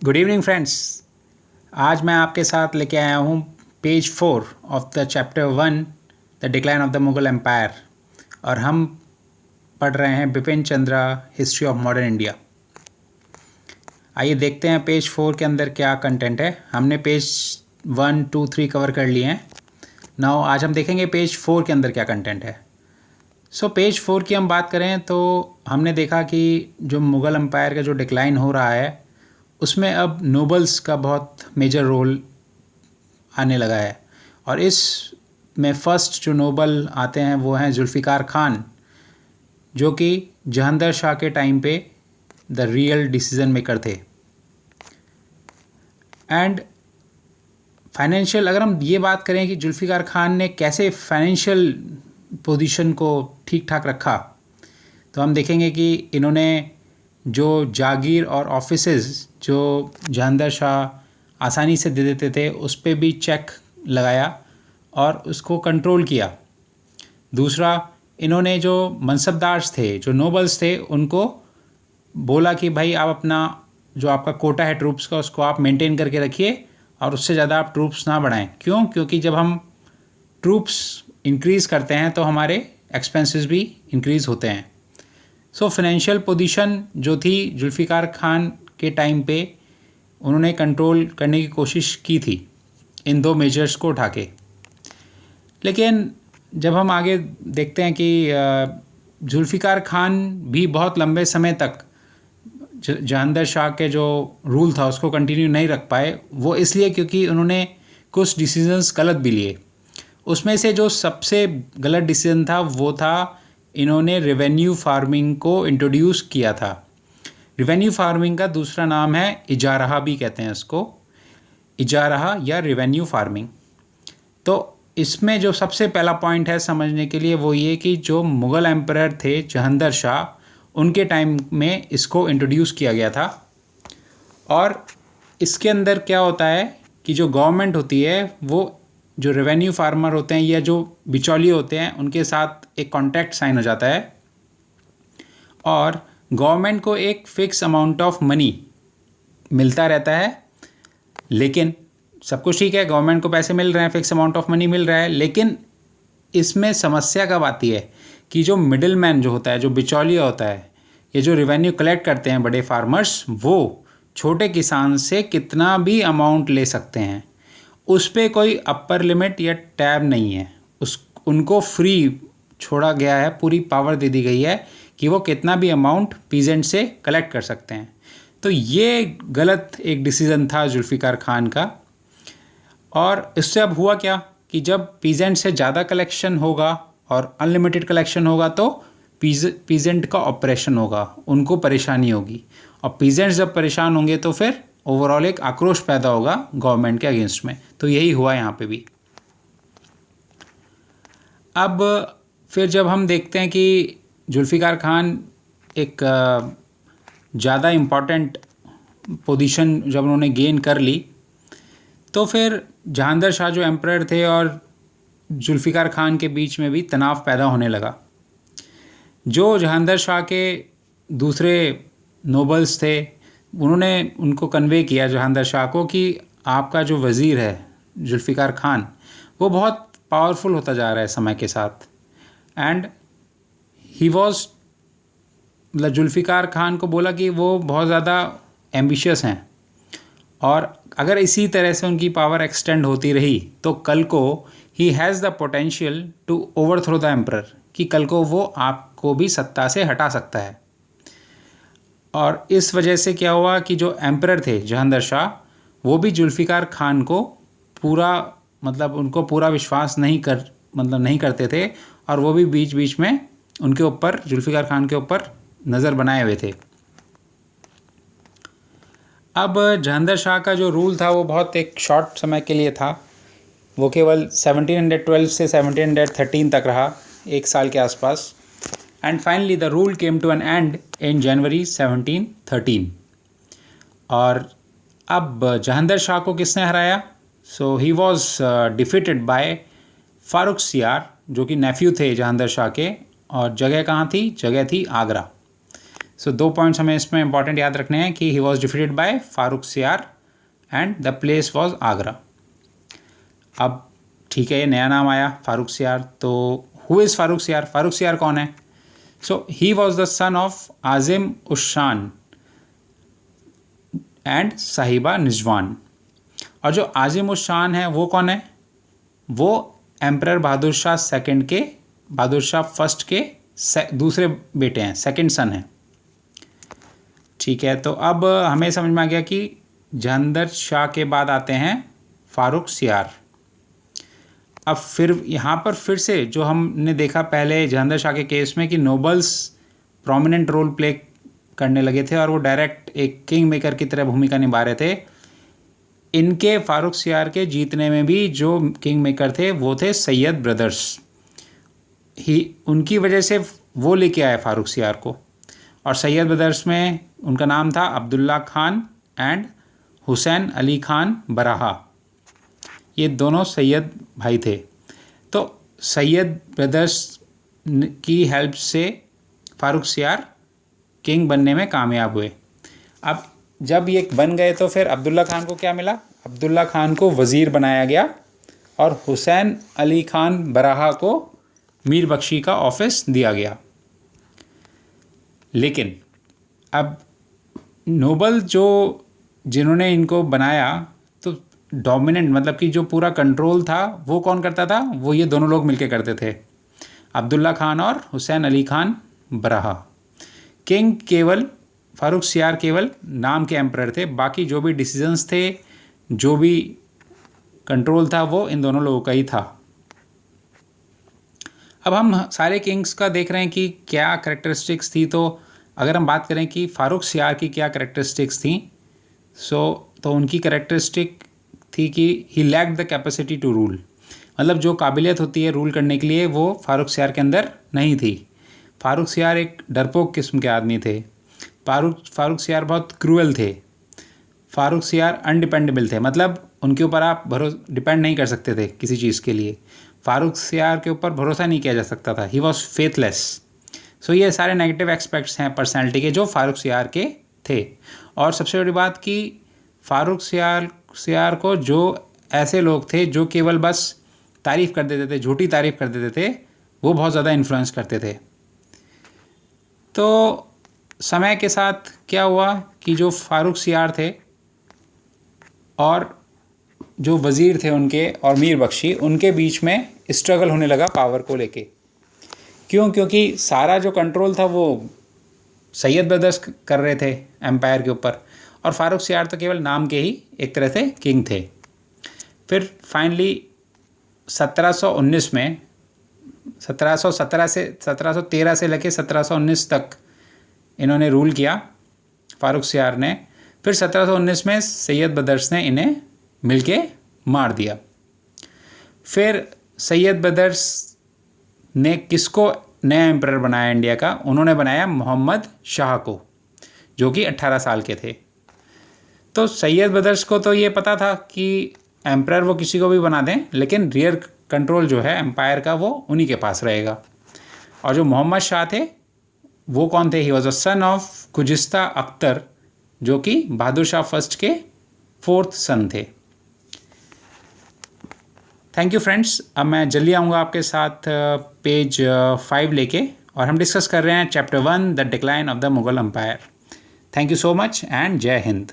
Good evening friends. आज मैं आपके साथ लेके आया हूँ page 4 of the chapter 1 the decline of the Mughal empire, और हम पढ़ रहे हैं Bipin Chandra history of modern India. आइए देखते हैं पेज 4 के अंदर क्या कंटेंट है। हमने पेज 1, 2, 3 कवर कर लिए हैं। नाउ आज हम देखेंगे पेज 4 के अंदर क्या कंटेंट है। पेज 4 की हम बात करें तो हमने देखा कि जो मुग़ल एम्पायर का जो डिक्लाइन हो रहा है उसमें अब नोबल्स का बहुत मेजर रोल आने लगा है, और इसमें फर्स्ट जो नोबल आते हैं वो हैं जुल्फ़िकार खान, जो कि जहांगीर शाह के टाइम पे द रियल डिसीजन मेकर थे। एंड फाइनेंशियल, अगर हम ये बात करें कि जुल्फ़िकार खान ने कैसे फाइनेंशियल पोजीशन को ठीक ठाक रखा, तो हम देखेंगे कि इन्होंने जो जागीर और ऑफिसेस जो जहांगीर शाह आसानी से दे देते थे उस पर भी चेक लगाया और उसको कंट्रोल किया। दूसरा, इन्होंने जो मनसबदार थे, जो नोबल्स थे, उनको बोला कि भाई आप अपना जो आपका कोटा है ट्रूप्स का उसको आप मेंटेन करके रखिए और उससे ज़्यादा आप ट्रूप्स ना बढ़ाएं। क्यों? क्योंकि जब हम ट्रूप्स इंक्रीज़ करते हैं तो हमारे एक्सपेंसेस भी इंक्रीज़ होते हैं। फाइनेंशियल पोजीशन जो थी जुल्फ़िकार खान के टाइम पे उन्होंने कंट्रोल करने की कोशिश की थी इन दो मेजर्स को उठा के। लेकिन जब हम आगे देखते हैं कि जुल्फ़िकार खान भी बहुत लंबे समय तक जहांगीर शाह के जो रूल था उसको कंटिन्यू नहीं रख पाए। वो इसलिए क्योंकि उन्होंने कुछ डिसीजंस गलत भी लिए। उसमें से जो सबसे गलत डिसीजन था वो था इन्होंने रेवेन्यू फार्मिंग को इंट्रोड्यूस किया था। रेवेन्यू फार्मिंग का दूसरा नाम है इजारा भी कहते हैं इसको, इजारा या रेवेन्यू फार्मिंग। तो इसमें जो सबसे पहला पॉइंट है समझने के लिए वो ये कि जो मुग़ल एम्परर थे जहांगीर शाह, उनके टाइम में इसको इंट्रोड्यूस किया गया था। और इसके अंदर क्या होता है कि जो गवर्नमेंट होती है वो जो रेवेन्यू फार्मर होते हैं या जो बिचौलिए होते हैं उनके साथ एक कॉन्ट्रैक्ट साइन हो जाता है, और गवर्नमेंट को एक फ़िक्स अमाउंट ऑफ मनी मिलता रहता है। लेकिन सब कुछ ठीक है, गवर्नमेंट को पैसे मिल रहे हैं, फ़िक्स अमाउंट ऑफ मनी मिल रहा है, लेकिन इसमें समस्या कब आती है कि जो मिडिल मैन जो होता है, जो बिचौलिया होता है, ये जो रेवेन्यू कलेक्ट करते हैं बड़े फार्मर्स, वो छोटे किसान से कितना भी अमाउंट ले सकते हैं। उस पर कोई अपर लिमिट या टैब नहीं है, उनको फ्री छोड़ा गया है, पूरी पावर दे दी गई है कि वो कितना भी अमाउंट पीजेंट से कलेक्ट कर सकते हैं। तो ये गलत एक डिसीज़न था जुल्फ़िकार खान का। और इससे अब हुआ क्या कि जब पीजेंट से ज़्यादा कलेक्शन होगा और अनलिमिटेड कलेक्शन होगा तो पीजेंट का ऑपरेशन होगा, उनको परेशानी होगी, और पीजेंट्स जब परेशान होंगे तो फिर ओवरऑल एक आक्रोश पैदा होगा गवर्नमेंट के अगेंस्ट में। तो यही हुआ यहाँ पे भी। अब फिर जब हम देखते हैं कि जुल्फ़िकार खान एक ज़्यादा इम्पॉर्टेंट पोजीशन जब उन्होंने गेन कर ली, तो फिर जहांगीर शाह जो एम्परर थे और जुल्फ़िकार खान के बीच में भी तनाव पैदा होने लगा। जो जहांगीर शाह के दूसरे नोबल्स थे उन्होंने उनको कन्वे किया जहांगीर शाह को कि आपका जो वज़ीर है जुल्फ़िकार खान वो बहुत पावरफुल होता जा रहा है समय के साथ। एंड ही वॉज, मतलब जुल्फ़िकार खान को बोला कि वो बहुत ज़्यादा एम्बिशियस हैं, और अगर इसी तरह से उनकी पावर एक्सटेंड होती रही तो कल को ही has the potential to overthrow the emperor, कि कल को वो आपको भी सत्ता से हटा सकता है। और इस वजह से क्या हुआ कि जो एम्परर थे जहांगीर शाह, वो भी जुल्फ़िकार खान को पूरा, मतलब उनको पूरा विश्वास नहीं करते थे, और वो भी बीच बीच में उनके ऊपर, जुल्फ़िकार खान के ऊपर नज़र बनाए हुए थे। अब जहांगीर शाह का जो रूल था वो बहुत एक शॉर्ट समय के लिए था, वो केवल 1712 से 1713 तक रहा, एक साल के आसपास। And finally the rule came to an end in January 1713। और अब जहांगीर शाह को किसने हराया? So he was defeated by Farrukhsiyar, जो कि नेफ्यू थे जहांगीर शाह के, और जगह कहाँ थी? जगह थी आगरा। सो 2 पॉइंट्स हमें इसमें इंपॉर्टेंट याद रखने हैं कि he was defeated by Farrukhsiyar and the place was Agra. अब ठीक है, ये नया नाम आया फारुखसियार, तो हु इज़ फारुखसियार? फारुखसियार कौन है? So he was the son of Azim us Shan and साहिबा निजवान। और जो आजिम उस शान है वो कौन है? वो एम्परर बहादुर शाह सेकंड के, बहादुर शाह फर्स्ट के दूसरे बेटे हैं, सेकंड सन है। ठीक है, तो अब हमें समझ में आ गया कि जहांगीर शाह के बाद आते हैं फारुखसियार। अब फिर यहाँ पर फिर से जो हमने देखा पहले जहांगीर शाह के केस में कि नोबल्स प्रोमिनेंट रोल प्ले करने लगे थे और वो डायरेक्ट एक किंग मेकर की तरह भूमिका निभा रहे थे। इनके फारुखसियार के जीतने में भी जो किंग मेकर थे वो थे सैयद ब्रदर्स ही, उनकी वजह से वो लेके आए फारुखसियार को। और सैयद ब्रदर्स में उनका नाम था अब्दुल्ला खान एंड हुसैन अली खान बराहा, ये दोनों सैयद भाई थे। तो सैयद ब्रदर्स की हेल्प से फारुखसियार किंग बनने में कामयाब हुए। अब जब ये बन गए तो फिर अब्दुल्ला खान को क्या मिला? अब्दुल्ला खान को वज़ीर बनाया गया और हुसैन अली खान बराहा को मीर बख्शी का ऑफिस दिया गया। लेकिन अब नोबल जो जिन्होंने इनको बनाया, तो डोमिनेंट मतलब कि जो पूरा कंट्रोल था वो कौन करता था? वो ये दोनों लोग मिलके करते थे, अब्दुल्ला खान और हुसैन अली खान बराहा। किंग केवल, फारुखसियार केवल नाम के एम्परर थे, बाकी जो भी डिसीजंस थे, जो भी कंट्रोल था वो इन दोनों लोगों का ही था। अब हम सारे किंग्स का देख रहे हैं कि क्या करेक्टरिस्टिक्स थी। तो अगर हम बात करें कि फारुखसियार की क्या करेक्टरिस्टिक्स थी, तो उनकी करेक्टरिस्टिक थी कि he lacked the capacity to rule, मतलब जो काबिलियत होती है रूल करने के लिए वो फारुखसियार के अंदर नहीं थी। फारुखसियार एक डरपोक किस्म के आदमी थे। फारुखसियार बहुत क्रूअल थे। फारुखसियार अनडिपेंडेबल थे, मतलब उनके ऊपर आप डिपेंड नहीं कर सकते थे किसी चीज़ के लिए। फारुखसियार के ऊपर भरोसा नहीं किया जा सकता था। He was faithless. सो ये सारे नेगेटिव एस्पेक्ट्स हैं पर्सनैलिटी के जो फारुखसियार के थे। और सबसे बड़ी बात कि फारुखसियार को जो ऐसे लोग थे जो केवल बस तारीफ़ कर देते थे, झूठी तारीफ़ कर देते थे, वो बहुत ज़्यादा इन्फ्लुएंस करते थे। तो समय के साथ क्या हुआ कि जो फारुखसियार थे और जो वज़ीर थे उनके और मीर बख्शी, उनके बीच में स्ट्रगल होने लगा पावर को लेके। क्यों? क्योंकि सारा जो कंट्रोल था वो सैयद ब्रदर्स कर रहे थे एम्पायर के ऊपर, और फारुखसियार तो केवल नाम के ही एक तरह से किंग थे। फिर फाइनली 1719 में 1713 से लेके 1719 तक इन्होंने रूल किया फारुखसियार ने। फिर 1719 में सैयद ब्रदर्स ने इन्हें मिलके मार दिया। फिर सैयद ब्रदर्स ने किसको नया एम्परर बनाया इंडिया का? उन्होंने बनाया मोहम्मद शाह को, जो कि 18 साल के थे। तो सैयद ब्रदर्स को तो ये पता था कि एम्परर वो किसी को भी बना दें, लेकिन रियर कंट्रोल जो है एम्पायर का वो उन्हीं के पास रहेगा। और जो मोहम्मद शाह थे वो कौन थे? He was a son of Khujista Akhtar, जो कि बहादुर शाह फर्स्ट के 4th सन थे। Thank you friends. अब मैं जल्दी आऊँगा आपके साथ पेज 5 लेके, और हम डिस्कस कर रहे हैं chapter 1 the decline of the Mughal empire. Thank you so much and जय हिंद।